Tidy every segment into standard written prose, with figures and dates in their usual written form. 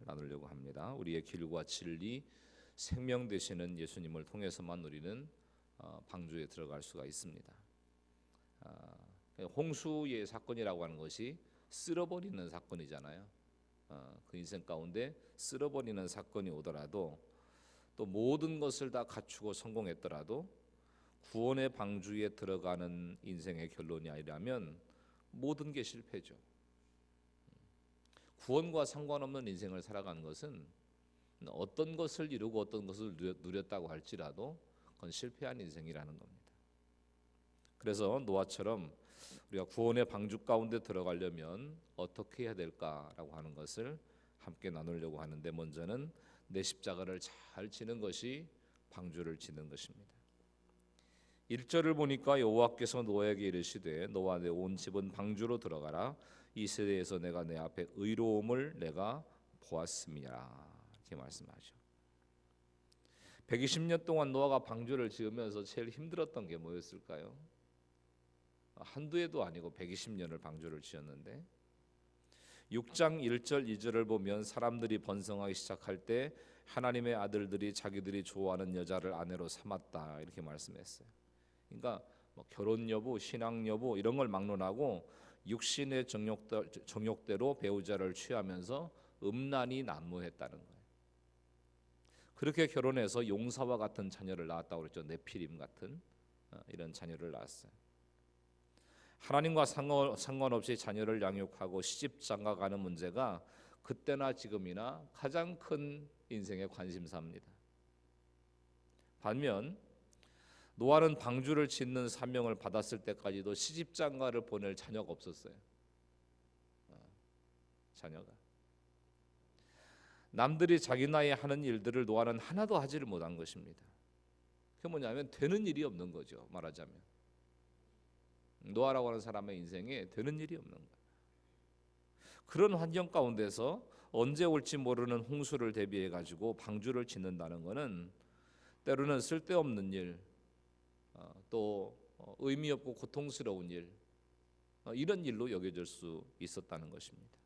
나누려고 합니다. 우리의 길과 진리, 생명 되시는 예수님을 통해서만 우리는 방주에 들어갈 수가 있습니다. 홍수의 사건이라고 하는 것이 쓸어버리는 사건이잖아요. 그 인생 가운데 쓸어버리는 사건이 오더라도 또 모든 것을 다 갖추고 성공했더라도 구원의 방주에 들어가는 인생의 결론이 아니라면 모든 게 실패죠. 구원과 상관없는 인생을 살아가는 것은 어떤 것을 이루고 어떤 것을 누렸다고 할지라도 그건 실패한 인생이라는 겁니다. 그래서 노아처럼 우리가 구원의 방주 가운데 들어가려면 어떻게 해야 될까라고 하는 것을 함께 나누려고 하는데, 먼저는 내 십자가를 잘 지는 것이 방주를 지는 것입니다. 1절을 보니까 여호와께서 노아에게 이르시되 너와 내 온 집은 방주로 들어가라. 이 세대에서 내가 내 앞에 의로움을 내가 보았음이라, 이렇게 말씀하죠. 120년 동안 노아가 방주를 지으면서 제일 힘들었던 게 뭐였을까요? 한두 해도 아니고 120년을 방주를 지었는데, 6장 1절 2절을 보면 사람들이 번성하기 시작할 때 하나님의 아들들이 자기들이 좋아하는 여자를 아내로 삼았다, 이렇게 말씀했어요. 그러니까 결혼 여부, 신앙 여부 이런 걸 막론하고 육신의 정욕대로 배우자를 취하면서 음란이 난무했다는 거예요. 그렇게 결혼해서 용사와 같은 자녀를 낳았다고 그랬죠. 네피림 같은 이런 자녀를 낳았어요. 하나님과 상관없이 자녀를 양육하고 시집 장가가는 문제가 그때나 지금이나 가장 큰 인생의 관심사입니다. 반면 노아는 방주를 짓는 사명을 받았을 때까지도 시집 장가를 보낼 자녀가 없었어요. 자녀가. 남들이 자기 나이에 하는 일들을 노아는 하나도 하지를 못한 것입니다. 그게 뭐냐면 되는 일이 없는 거죠. 말하자면 노아라고 하는 사람의 인생에 되는 일이 없는 거예요. 그런 환경 가운데서 언제 올지 모르는 홍수를 대비해 가지고 방주를 짓는다는 것은 때로는 쓸데없는 일, 또 의미 없고 고통스러운 일, 이런 일로 여겨질 수 있었다는 것입니다.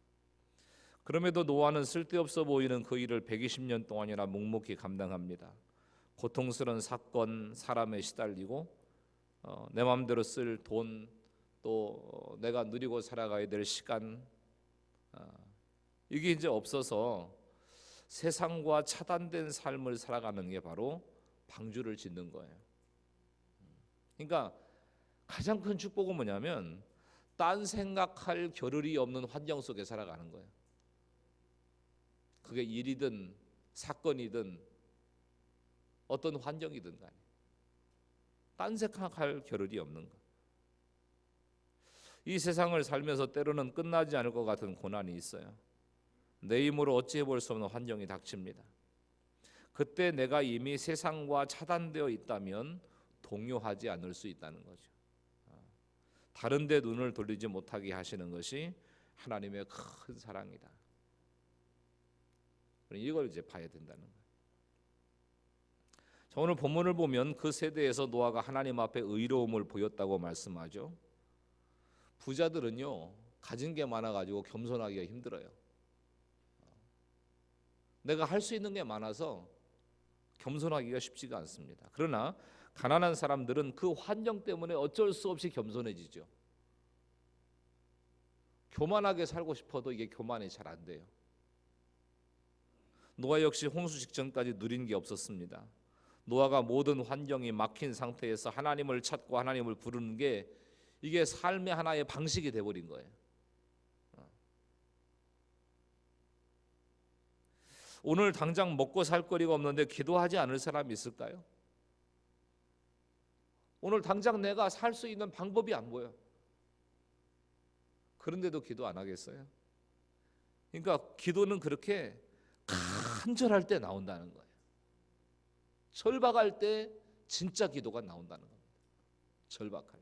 그럼에도 노아는 쓸데없어 보이는 그 일을 120년 동안이나 묵묵히 감당합니다. 고통스러운 사건, 사람에 시달리고 내 마음대로 쓸 돈, 또 내가 누리고 살아가야 될 시간, 이게 이제 없어서 세상과 차단된 삶을 살아가는 게 바로 방주를 짓는 거예요. 그러니까 가장 큰 축복은 뭐냐면 딴 생각할 겨를이 없는 환경 속에 살아가는 거예요. 그게 일이든 사건이든 어떤 환경이든 간에 딴 생각할 겨를이 없는 것. 이 세상을 살면서 때로는 끝나지 않을 것 같은 고난이 있어요. 내 힘으로 어찌해 볼 수 없는 환경이 닥칩니다. 그때 내가 이미 세상과 차단되어 있다면 동요하지 않을 수 있다는 거죠. 다른 데 눈을 돌리지 못하게 하시는 것이 하나님의 큰 사랑이다. 이걸 이제 봐야 된다는 거예요. 자, 오늘 본문을 보면 그 세대에서 노아가 하나님 앞에 의로움을 보였다고 말씀하죠. 부자들은요, 가진 게 많아가지고 겸손하기가 힘들어요. 내가 할 수 있는 게 많아서 겸손하기가 쉽지가 않습니다. 그러나 가난한 사람들은 그 환경 때문에 어쩔 수 없이 겸손해지죠. 교만하게 살고 싶어도 이게 교만이 잘 안 돼요. 노아 역시 홍수 직전까지 누린 게 없었습니다. 노아가 모든 환경이 막힌 상태에서 하나님을 찾고 하나님을 부르는 게 이게 삶의 하나의 방식이 돼버린 거예요. 오늘 당장 먹고 살 거리가 없는데 기도하지 않을 사람이 있을까요? 오늘 당장 내가 살 수 있는 방법이 안 보여. 그런데도 기도 안 하겠어요? 그러니까 기도는 그렇게 간절할 때 나온다는 거예요. 절박할 때 진짜 기도가 나온다는 겁니다. 절박할 때.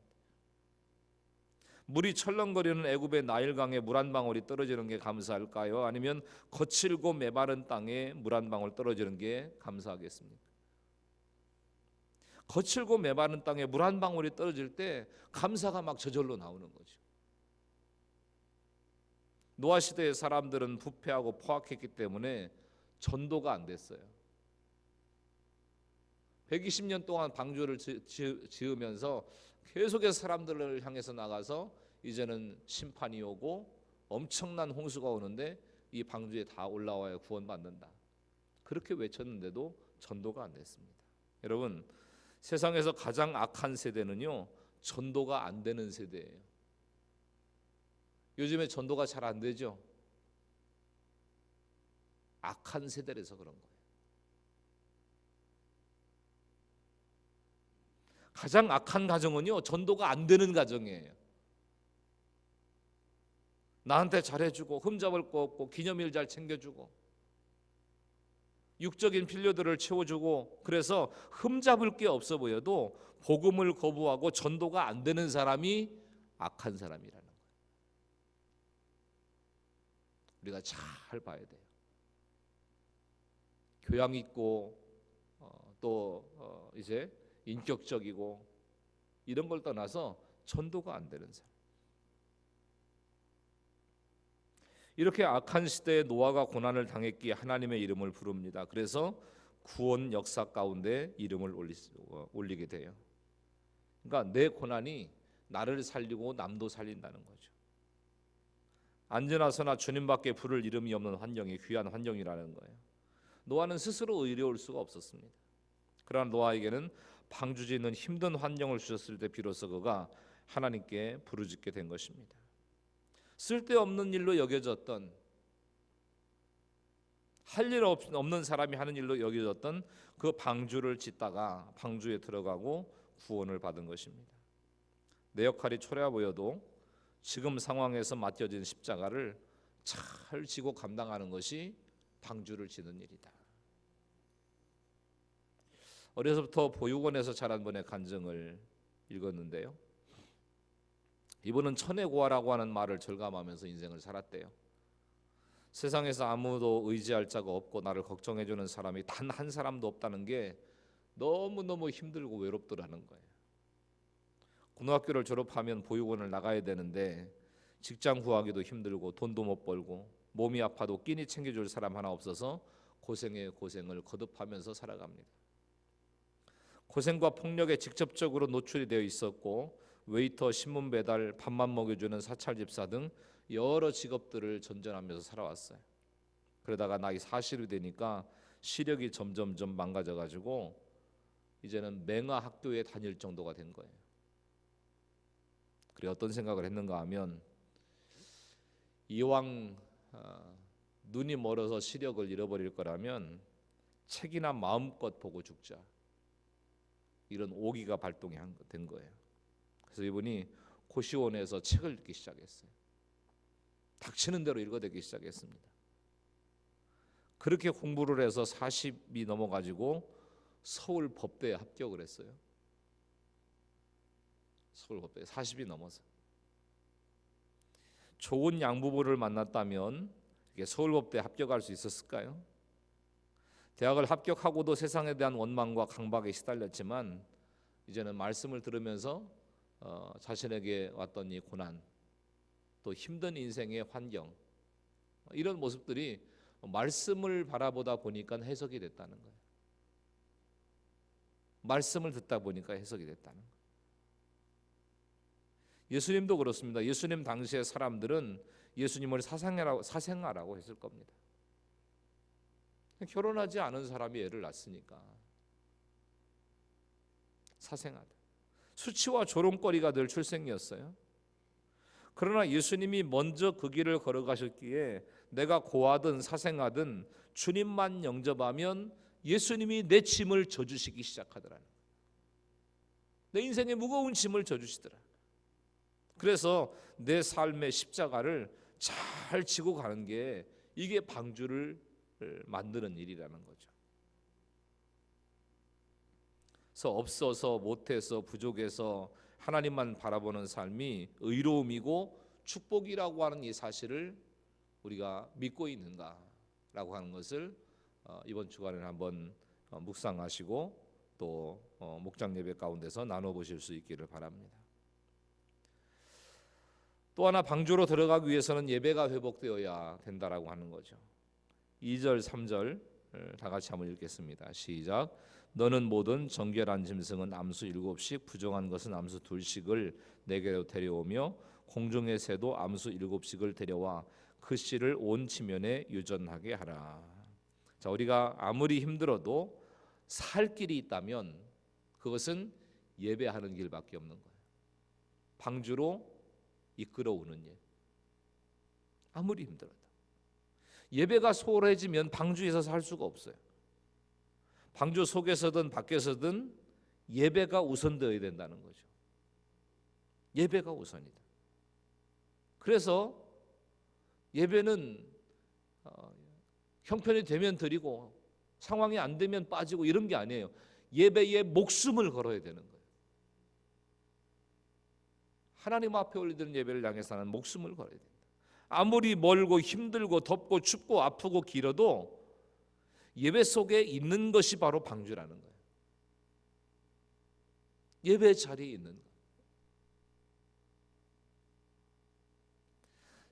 물이 철렁거리는 애굽의 나일강에 물 한 방울이 떨어지는 게 감사할까요? 아니면 거칠고 메마른 땅에 물 한 방울 떨어지는 게 감사하겠습니까? 거칠고 메마른 땅에 물 한 방울이 떨어질 때 감사가 막 저절로 나오는 거죠. 노아 시대의 사람들은 부패하고 포악했기 때문에 전도가 안 됐어요. 120년 동안 방주를 지으면서 계속해서 사람들을 향해서 나가서 이제는 심판이 오고 엄청난 홍수가 오는데 이 방주에 다 올라와야 구원받는다. 그렇게 외쳤는데도 전도가 안 됐습니다. 여러분, 세상에서 가장 악한 세대는요, 전도가 안 되는 세대예요. 요즘에 전도가 잘 안 되죠. 악한 세대라서 그런 거예요. 가장 악한 가정은요, 전도가 안 되는 가정이에요. 나한테 잘해주고 흠잡을 거 없고 기념일 잘 챙겨주고 육적인 필요들을 채워주고, 그래서 흠잡을 게 없어 보여도 복음을 거부하고 전도가 안 되는 사람이 악한 사람이라는 거예요. 우리가 잘 봐야 돼요. 교양 있고 이제 인격적이고 이런 걸 떠나서 전도가 안 되는 사람. 이렇게 악한 시대에 노아가 고난을 당했기에 하나님의 이름을 부릅니다. 그래서 구원 역사 가운데 이름을 올리게 돼요. 그러니까 내 고난이 나를 살리고 남도 살린다는 거죠. 안전하서나 주님밖에 부를 이름이 없는 환경이 귀한 환경이라는 거예요. 노아는 스스로 의로울 수가 없었습니다. 그러나 노아에게는 방주 짓는 힘든 환경을 주셨을 때 비로소 그가 하나님께 부르짖게 된 것입니다. 쓸데없는 일로 여겨졌던, 할 일 없는 사람이 하는 일로 여겨졌던 그 방주를 짓다가 방주에 들어가고 구원을 받은 것입니다. 내 역할이 초라해 보여도 지금 상황에서 맡겨진 십자가를 잘 지고 감당하는 것이 방주를 지는 일이다. 어려서부터 보육원에서 자란 분의 간증을 읽었는데요, 이분은 천혜고아라고 하는 말을 절감하면서 인생을 살았대요. 세상에서 아무도 의지할 자가 없고 나를 걱정해주는 사람이 단 한 사람도 없다는 게 너무너무 힘들고 외롭더라는 거예요. 고등학교를 졸업하면 보육원을 나가야 되는데 직장 구하기도 힘들고 돈도 못 벌고 몸이 아파도 끼니 챙겨줄 사람 하나 없어서 고생에 고생을 거듭하면서 살아갑니다. 고생과 폭력에 직접적으로 노출이 되어 있었고 웨이터, 신문 배달, 밥만 먹여주는 사찰 집사 등 여러 직업들을 전전하면서 살아왔어요. 그러다가 나이 40이 되니까 시력이 점점점 망가져가지고 이제는 맹아 학교에 다닐 정도가 된 거예요. 그래 어떤 생각을 했는가 하면, 이왕 눈이 멀어서 시력을 잃어버릴 거라면 책이나 마음껏 보고 죽자, 이런 오기가 발동이 된 거예요. 그래서 이분이 고시원에서 책을 읽기 시작했어요. 닥치는 대로 읽어대기 시작했습니다. 그렇게 공부를 해서 40이 넘어가지고 서울 법대에 합격을 했어요. 서울 법대에 40이 넘어서. 좋은 양부부를 만났다면 서울 법대에 합격할 수 있었을까요? 대학을 합격하고도 세상에 대한 원망과 강박에 시달렸지만 이제는 말씀을 들으면서 자신에게 왔던 이 고난, 또 힘든 인생의 환경, 이런 모습들이 말씀을 바라보다 보니까 해석이 됐다는 거예요. 말씀을 듣다 보니까 해석이 됐다는 거예요. 예수님도 그렇습니다. 예수님 당시의 사람들은 예수님을 사생아라고 했을 겁니다. 결혼하지 않은 사람이 애를 낳았으니까 사생아다. 수치와 조롱거리가 늘 출생이었어요. 그러나 예수님이 먼저 그 길을 걸어가셨기에 내가 고하든 사생하든 주님만 영접하면 예수님이 내 짐을 져주시기 시작하더라는 거예요. 내 인생의 무거운 짐을 져주시더라. 그래서 내 삶의 십자가를 잘 지고 가는 게 이게 방주를 만드는 일이라는 거죠. 그래서 없어서 못해서 부족해서 하나님만 바라보는 삶이 의로움이고 축복이라고 하는 이 사실을 우리가 믿고 있는가라고 하는 것을 이번 주간에 한번 묵상하시고 또 목장 예배 가운데서 나눠보실 수 있기를 바랍니다. 또 하나 방주로 들어가기 위해서는 예배가 회복되어야 된다라고 하는 거죠. 2절 3절 다 같이 한번 읽겠습니다. 시작. 너는 모든 정결한 짐승은 암수 7씩 부정한 것은 암수 2씩을 내게로 데려오며 공중의 새도 암수 7씩을 데려와 그 씨를 온 지면에 유전하게 하라. 자, 우리가 아무리 힘들어도 살 길이 있다면 그것은 예배하는 길밖에 없는 거예요. 방주로 이끌어오는 일. 아무리 힘들어도 예배가 소홀해지면 방주에서 살 수가 없어요. 방주 속에서든 밖에서든 예배가 우선되어야 된다는 거죠. 예배가 우선이다. 그래서 예배는 형편이 되면 드리고 상황이 안 되면 빠지고 이런 게 아니에요. 예배에 목숨을 걸어야 되는 거예요. 하나님 앞에 올리는 예배를 향해서는 목숨을 걸어야 된다. 아무리 멀고 힘들고 덥고 춥고 아프고 길어도 예배 속에 있는 것이 바로 방주라는 거예요. 예배 자리에 있는 것.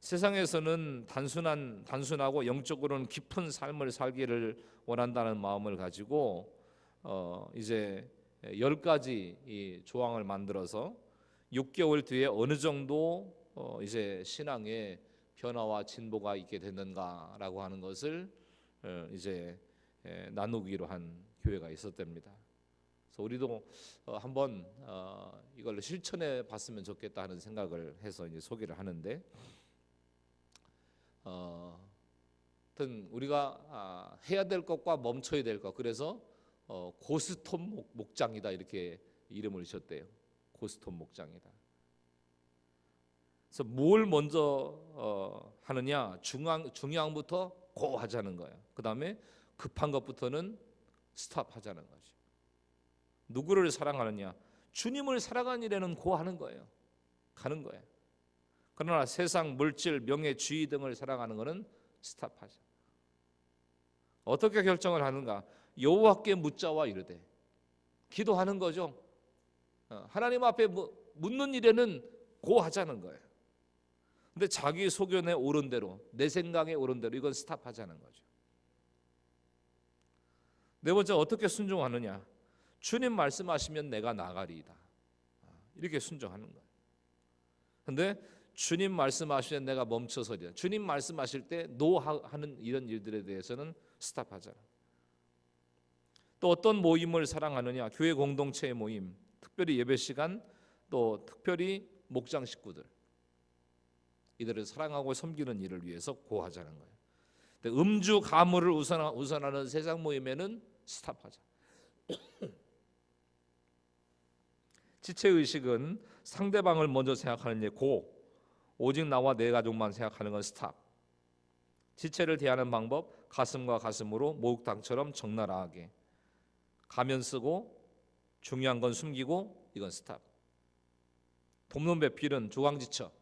세상에서는 단순하고 영적으로는 깊은 삶을 살기를 원한다는 마음을 가지고 이제 10가지 이 조항을 만들어서 6개월 뒤에 어느 정도 이제 신앙에 변화와 진보가 있게 됐는가라고 하는 것을 이제 나누기로 한 교회가 있었답니다. 그래서 우리도 한번 이걸 실천해 봤으면 좋겠다 하는 생각을 해서 이제 소개를 하는데, 하여튼 우리가 해야 될 것과 멈춰야 될 것, 그래서 고스톱 목장이다 이렇게 이름을 지었대요. 고스톱 목장이다. 그래서 뭘 먼저 하느냐, 중요한부터 고 하자는 거예요. 그 다음에 급한 것부터는 스탑하자는 거죠. 누구를 사랑하느냐, 주님을 사랑하는 일에는 고 하는 거예요. 가는 거예요. 그러나 세상, 물질, 명예, 주의 등을 사랑하는 것은 스탑하자. 어떻게 결정을 하는가? 여호와께 묻자와 이르되, 기도하는 거죠. 하나님 앞에 묻는 일에는 고 하자는 거예요. 근데 자기 소견에 오른 대로, 내 생각에 오른 대로 이건 스탑하자는 거죠. 네 번째, 어떻게 순종하느냐? 주님 말씀하시면 내가 나가리이다. 이렇게 순종하는 거예요. 근데 주님 말씀하시면 내가 멈춰서리다. 주님 말씀하실 때 노하는 이런 일들에 대해서는 스탑하자. 또 어떤 모임을 사랑하느냐? 교회 공동체의 모임, 특별히 예배 시간, 또 특별히 목장 식구들, 이들을 사랑하고 섬기는 일을 위해서 고하자는 거예요. 근데 음주 가물을 우선하는 세상 모임에는 스탑하자. 지체의식은 상대방을 먼저 생각하는 일 고, 오직 나와 내 가족만 생각하는 건 스탑. 지체를 대하는 방법, 가슴과 가슴으로 목욕탕처럼 적나라하게 가면 쓰고 중요한 건 숨기고, 이건 스탑. 돕는 배필은 조강지처,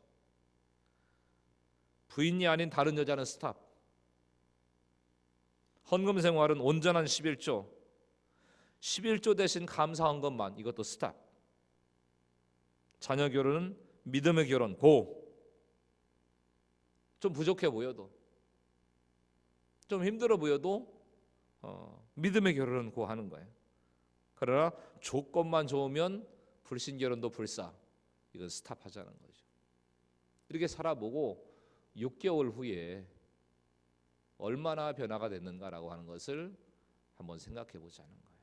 부인이 아닌 다른 여자는 스탑. 헌금 생활은 온전한 11조 대신 감사한 것만, 이것도 스탑. 자녀 결혼은 믿음의 결혼 고. 좀 부족해 보여도, 좀 힘들어 보여도 믿음의 결혼은 고 하는 거예요. 그러나 조건만 좋으면 불신 결혼도 불사, 이건 스탑하자는 거죠. 이렇게 살아보고 6개월 후에 얼마나 변화가 됐는가라고 하는 것을 한번 생각해 보자는 거예요.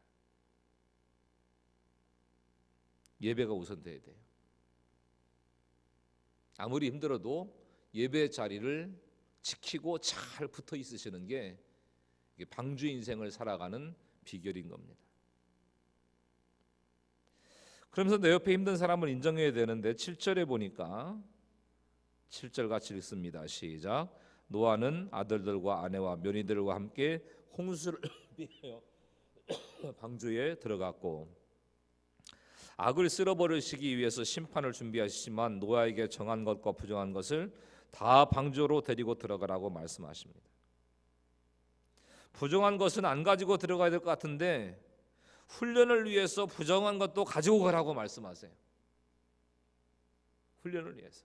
예배가 우선돼야 돼요. 아무리 힘들어도 예배 자리를 지키고 잘 붙어 있으시는 게 방주 인생을 살아가는 비결인 겁니다. 그러면서 내 옆에 힘든 사람을 인정해야 되는데 7절에 보니까 7절 같이 읽습니다. 시작. 노아는 아들들과 아내와 며느리들과 함께 홍수를 피하여 방주에 들어갔고, 악을 쓸어버리시기 위해서 심판을 준비하시지만 노아에게 정한 것과 부정한 것을 다 방주로 데리고 들어가라고 말씀하십니다. 부정한 것은 안 가지고 들어가야 될 것 같은데 훈련을 위해서 부정한 것도 가지고 가라고 말씀하세요. 훈련을 위해서.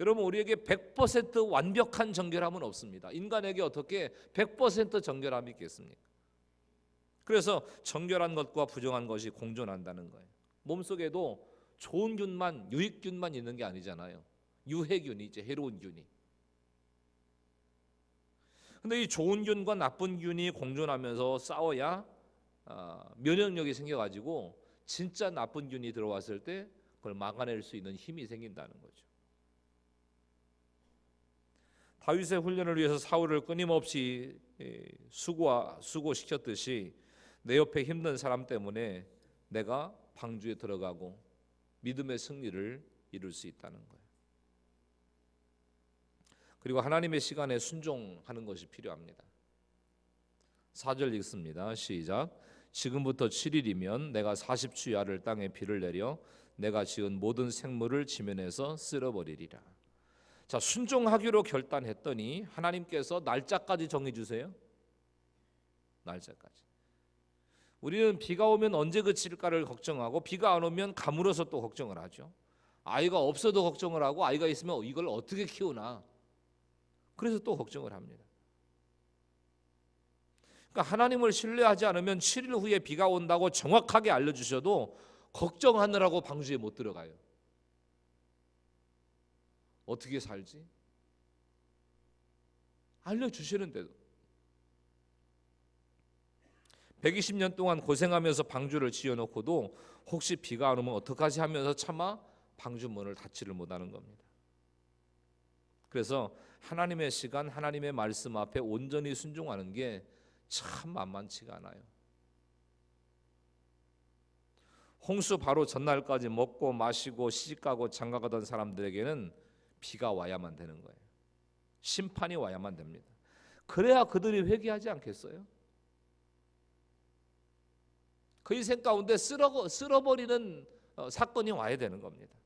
여러분, 우리에게 100% 완벽한 정결함은 없습니다. 인간에게 어떻게 100% 정결함이 있겠습니까? 그래서 정결한 것과 부정한 것이 공존한다는 거예요. 몸속에도 좋은 균만, 유익균만 있는 게 아니잖아요. 유해균이 이제 해로운 균이. 근데 이 좋은 균과 나쁜 균이 공존하면서 싸워야 면역력이 생겨가지고 진짜 나쁜 균이 들어왔을 때 그걸 막아낼 수 있는 힘이 생긴다는 거죠. 다윗의 훈련을 위해서 사울을 끊임없이 수고시켰듯이 내 옆에 힘든 사람 때문에 내가 방주에 들어가고 믿음의 승리를 이룰 수 있다는 거예요. 그리고 하나님의 시간에 순종하는 것이 필요합니다. 4절 읽습니다. 시작. 지금부터 7일이면 내가 40주야를 땅에 비를 내려 내가 지은 모든 생물을 지면에서 쓸어버리리라. 자, 순종하기로 결단했더니 하나님께서 날짜까지 정해 주세요. 날짜까지. 우리는 비가 오면 언제 그칠까를 걱정하고 비가 안 오면 가물어서 또 걱정을 하죠. 아이가 없어도 걱정을 하고 아이가 있으면 이걸 어떻게 키우나. 그래서 또 걱정을 합니다. 그러니까 하나님을 신뢰하지 않으면 7일 후에 비가 온다고 정확하게 알려주셔도 걱정하느라고 방주에 못 들어가요. 어떻게 살지? 알려주시는데도 120년 동안 고생하면서 방주를 지어놓고도 혹시 비가 안 오면 어떡하지 하면서 차마 방주 문을 닫지를 못하는 겁니다. 그래서 하나님의 시간, 하나님의 말씀 앞에 온전히 순종하는 게 참 만만치가 않아요. 홍수 바로 전날까지 먹고 마시고 시집가고 장가가던 사람들에게는 비가 와야만 되는 거예요. 심판이 와야만 됩니다. 그래야 그들이 회개하지 않겠어요? 그 인생 가운데 쓸어버리는 사건이 와야 되는 겁니다.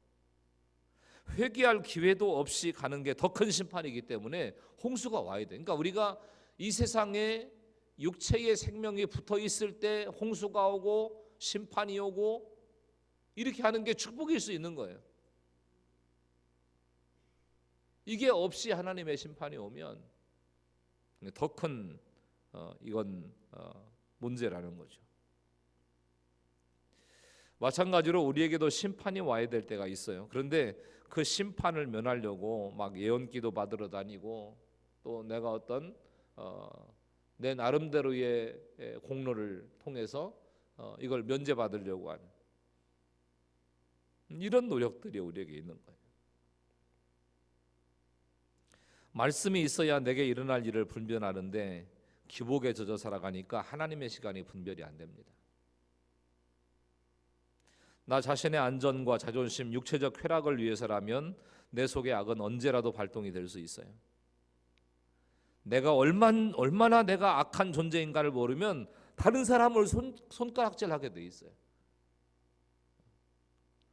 회개할 기회도 없이 가는 게 더 큰 심판이기 때문에 홍수가 와야 돼. 그러니까 우리가 이 세상에 육체의 생명이 붙어 있을 때 홍수가 오고 심판이 오고 이렇게 하는 게 축복일 수 있는 거예요. 이게 없이 하나님의 심판이 오면 더 큰 이건 문제라는 거죠. 마찬가지로 우리에게도 심판이 와야 될 때가 있어요. 그런데 그 심판을 면하려고 막 예언기도 받으러 다니고 또 내가 어떤 내 나름대로의 공로를 통해서 이걸 면제받으려고 하는 이런 노력들이 우리에게 있는 거예요. 말씀이 있어야 내게 일어날 일을 분별하는데 기복에 젖어 살아가니까 하나님의 시간이 분별이 안 됩니다. 나 자신의 안전과 자존심, 육체적 쾌락을 위해서라면 내 속의 악은 언제라도 발동이 될 수 있어요. 내가 얼마나 내가 악한 존재인가를 모르면 다른 사람을 손가락질하게 돼 있어요.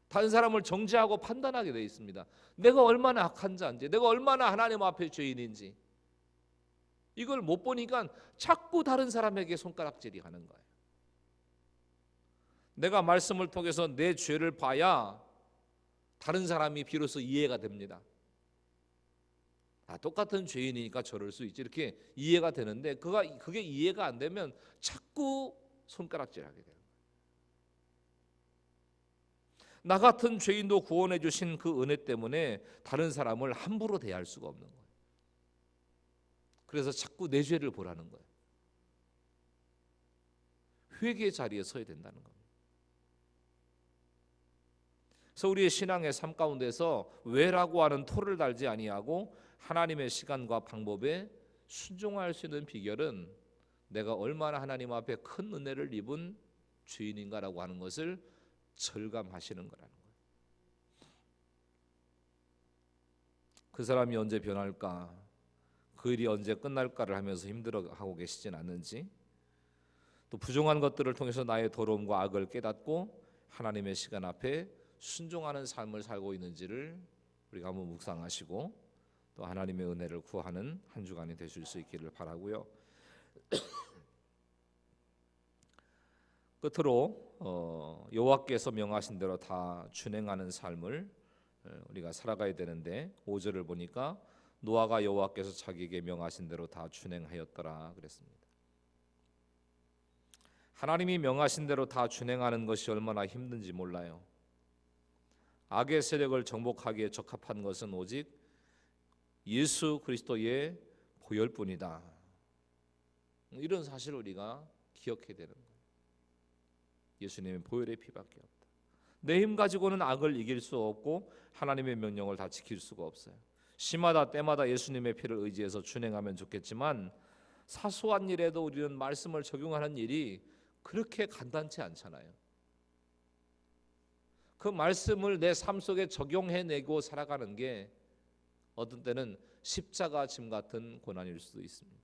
다른 사람을 정죄하고 판단하게 돼 있습니다. 내가 얼마나 악한 자인지, 내가 얼마나 하나님 앞에 죄인인지 이걸 못 보니까 자꾸 다른 사람에게 손가락질이 가는 거예요. 내가 말씀을 통해서 내 죄를 봐야 다른 사람이 비로소 이해가 됩니다. 똑같은 죄인이니까 저럴 수 있지 이렇게 이해가 되는데 그게 이해가 안 되면 자꾸 손가락질하게 돼요. 나 같은 죄인도 구원해 주신 그 은혜 때문에 다른 사람을 함부로 대할 수가 없는 거예요. 그래서 자꾸 내 죄를 보라는 거예요. 회개의 자리에 서야 된다는 겁니다. 그래서 우리의 신앙의 삶 가운데서 왜라고 하는 토를 달지 아니하고 하나님의 시간과 방법에 순종할 수 있는 비결은 내가 얼마나 하나님 앞에 큰 은혜를 입은 죄인인가라고 하는 것을 절감하시는 거라는 거예요. 그 사람이 언제 변할까? 그 일이 언제 끝날까를 하면서 힘들어하고 계시진 않는지, 또 부정한 것들을 통해서 나의 더러움과 악을 깨닫고 하나님의 시간 앞에 순종하는 삶을 살고 있는지를 우리가 한번 묵상하시고 또 하나님의 은혜를 구하는 한 주간이 되실 수 있기를 바라고요. 끝으로 여호와께서 명하신 대로 다 준행하는 삶을 우리가 살아가야 되는데 5절을 보니까 노아가 여호와께서 자기에게 명하신 대로 다 준행하였더라 그랬습니다. 하나님이 명하신 대로 다 준행하는 것이 얼마나 힘든지 몰라요. 악의 세력을 정복하기에 적합한 것은 오직 예수 그리스도의 보혈뿐이다. 이런 사실을 우리가 기억해야 되는 거예요. 예수님의 보혈의 피밖에 없다. 내 힘 가지고는 악을 이길 수 없고 하나님의 명령을 다 지킬 수가 없어요. 시마다 때마다 예수님의 피를 의지해서 준행하면 좋겠지만 사소한 일에도 우리는 말씀을 적용하는 일이 그렇게 간단치 않잖아요. 그 말씀을 내 삶 속에 적용해내고 살아가는 게 어떤 때는 십자가 짐 같은 고난일 수도 있습니다.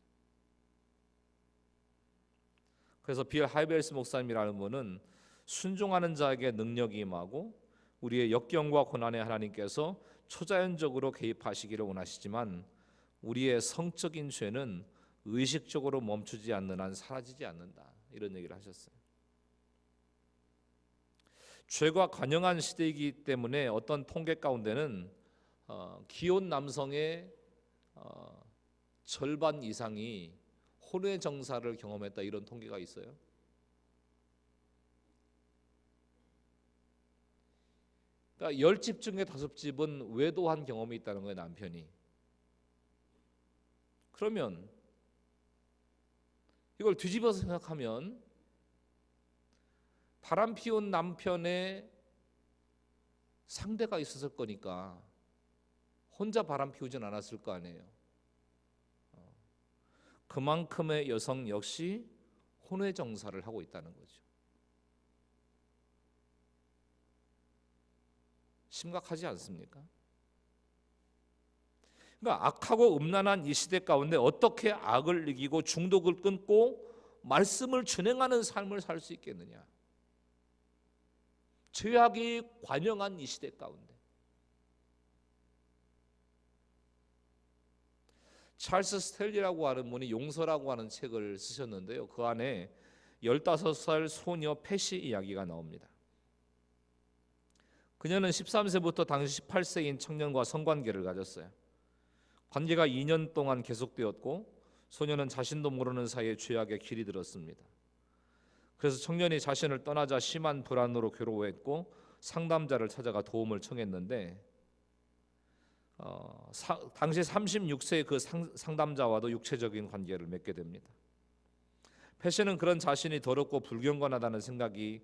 그래서 빌 하이벨스 목사님이라는 분은 순종하는 자에게 능력이 임하고 우리의 역경과 고난에 하나님께서 초자연적으로 개입하시기를 원하시지만 우리의 성적인 죄는 의식적으로 멈추지 않는 한 사라지지 않는다. 이런 얘기를 하셨어요. 죄가 관영한 시대이기 때문에 어떤 통계 가운데는 기혼 남성의 절반 이상이 혼외 정사를 경험했다 이런 통계가 있어요. 그러니까 10집 중에 5집은 외도한 경험이 있다는 거예요, 남편이. 그러면 이걸 뒤집어서 생각하면 바람 피운 남편의 상대가 있었을 거니까 혼자 바람 피우진 않았을 거 아니에요. 그만큼의 여성 역시 혼외 정사를 하고 있다는 거죠. 심각하지 않습니까? 그러니까 악하고 음란한 이 시대 가운데 어떻게 악을 이기고 중독을 끊고 말씀을 준행하는 삶을 살 수 있겠느냐? 죄악이 관영한 이 시대 가운데 찰스 스텔리라고 하는 분이 용서라고 하는 책을 쓰셨는데요. 그 안에 15살 소녀 패시 이야기가 나옵니다. 그녀는 13세부터 당시 18세인 청년과 성관계를 가졌어요. 관계가 2년 동안 계속되었고 소녀는 자신도 모르는 사이에 죄악에 길이 들었습니다. 그래서 청년이 자신을 떠나자 심한 불안으로 괴로워했고 상담자를 찾아가 도움을 청했는데 당시 36세의 그 상담자와도 육체적인 관계를 맺게 됩니다. 패시는 그런 자신이 더럽고 불경건하다는 생각에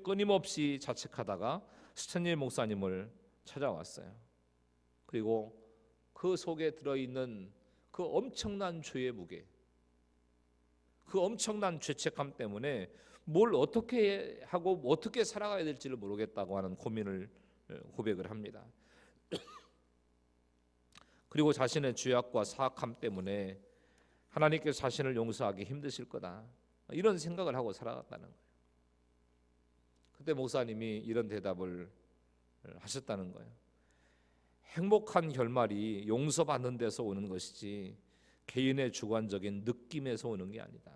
끊임없이 자책하다가 스탠리 목사님을 찾아왔어요. 그리고 그 속에 들어있는 그 엄청난 죄의 무게, 그 엄청난 죄책감 때문에 뭘 어떻게 하고 어떻게 살아가야 될지를 모르겠다고 하는 고백을 합니다. 그리고 자신의 죄악과 사악함 때문에 하나님께서 자신을 용서하기 힘드실 거다 이런 생각을 하고 살아갔다는 거예요. 그때 목사님이 이런 대답을 하셨다는 거예요. 행복한 결말이 용서받는 데서 오는 것이지 개인의 주관적인 느낌에서 오는 게 아니다.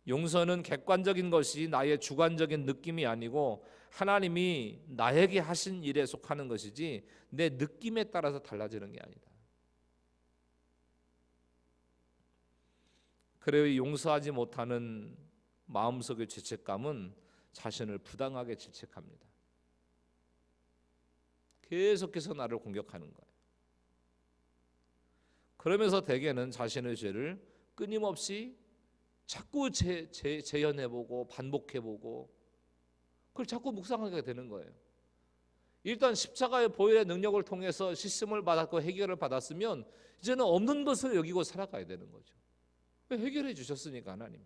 용서는 객관적인 것이 나의 주관적인 느낌이 아니고 하나님이 나에게 하신 일에 속하는 것이지 내 느낌에 따라서 달라지는 게 아니다. 그래요, 용서하지 못하는 마음속의 죄책감은 자신을 부당하게 질책합니다. 계속해서 나를 공격하는 거예요. 그러면서 대개는 자신의 죄를 끊임없이 자꾸 재현해보고 반복해보고 그걸 자꾸 묵상하게 되는 거예요. 일단 십자가의 보혈의 능력을 통해서 시스템을 받았고 해결을 받았으면 이제는 없는 것을 여기고 살아가야 되는 거죠. 해결해 주셨으니까 하나님.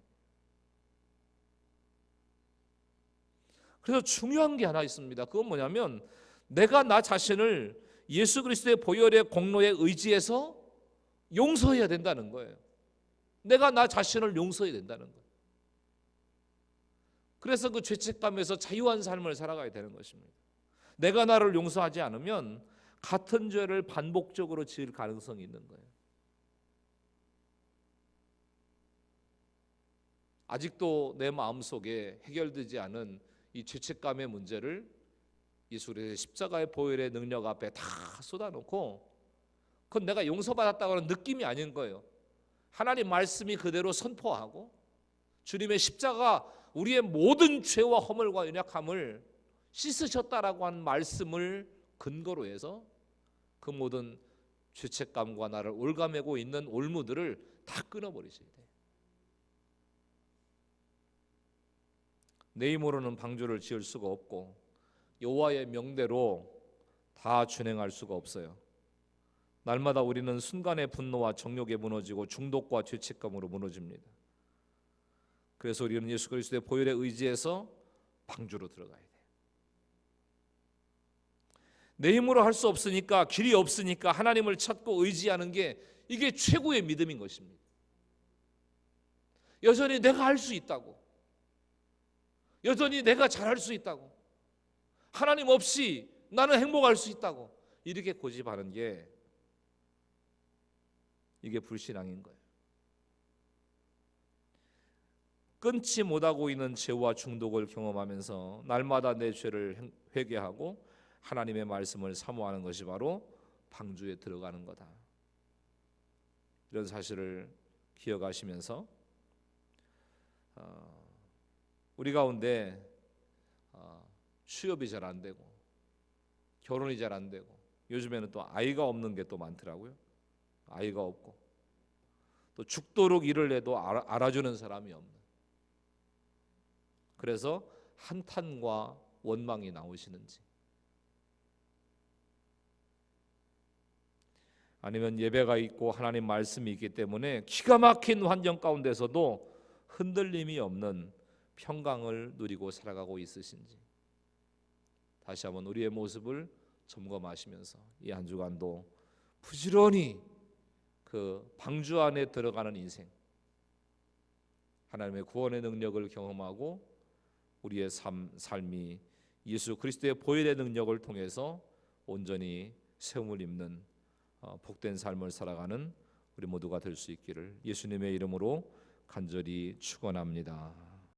그래서 중요한 게 하나 있습니다. 그건 뭐냐면 내가 나 자신을 예수 그리스도의 보혈의 공로에 의지해서 용서해야 된다는 거예요. 내가 나 자신을 용서해야 된다는 거예요. 그래서 그 죄책감에서 자유한 삶을 살아가야 되는 것입니다. 내가 나를 용서하지 않으면 같은 죄를 반복적으로 지을 가능성이 있는 거예요. 아직도 내 마음속에 해결되지 않은 이 죄책감의 문제를 예수 그리스도의 십자가의 보혈의 능력 앞에 다 쏟아놓고, 그건 내가 용서받았다고 하는 느낌이 아닌 거예요. 하나님 말씀이 그대로 선포하고 주님의 십자가 우리의 모든 죄와 허물과 연약함을 씻으셨다라고 하는 말씀을 근거로 해서 그 모든 죄책감과 나를 올가매고 있는 올무들을 다 끊어버리셔야 돼. 내 힘으로는 방주를 지을 수가 없고 여호와의 명대로 다 준행할 수가 없어요. 날마다 우리는 순간의 분노와 정욕에 무너지고 중독과 죄책감으로 무너집니다. 그래서 우리는 예수 그리스도의 보혈에 의지해서 방주로 들어가야 돼. 내 힘으로 할 수 없으니까, 길이 없으니까 하나님을 찾고 의지하는 게 이게 최고의 믿음인 것입니다. 여전히 내가 할 수 있다고, 여전히 내가 잘할 수 있다고, 하나님 없이 나는 행복할 수 있다고 이렇게 고집하는 게 이게 불신앙인 거예요. 끊지 못하고 있는 죄와 중독을 경험하면서 날마다 내 죄를 회개하고 하나님의 말씀을 사모하는 것이 바로 방주에 들어가는 거다. 이런 사실을 기억하시면서 우리 가운데 취업이 잘 안 되고 결혼이 잘 안 되고 요즘에는 또 아이가 없는 게 또 많더라고요. 아이가 없고 또 죽도록 일을 해도 알아주는 사람이 없는, 그래서 한탄과 원망이 나오시는지, 아니면 예배가 있고 하나님 말씀이 있기 때문에 기가 막힌 환경 가운데서도 흔들림이 없는 평강을 누리고 살아가고 있으신지 다시 한번 우리의 모습을 점검하시면서 이 한 주간도 부지런히 그 방주 안에 들어가는 인생, 하나님의 구원의 능력을 경험하고 우리의 삶이 예수 그리스도의 보혈의 능력을 통해서 온전히 세움을 입는 복된 삶을 살아가는 우리 모두가 될 수 있기를 예수님의 이름으로 간절히 축원합니다.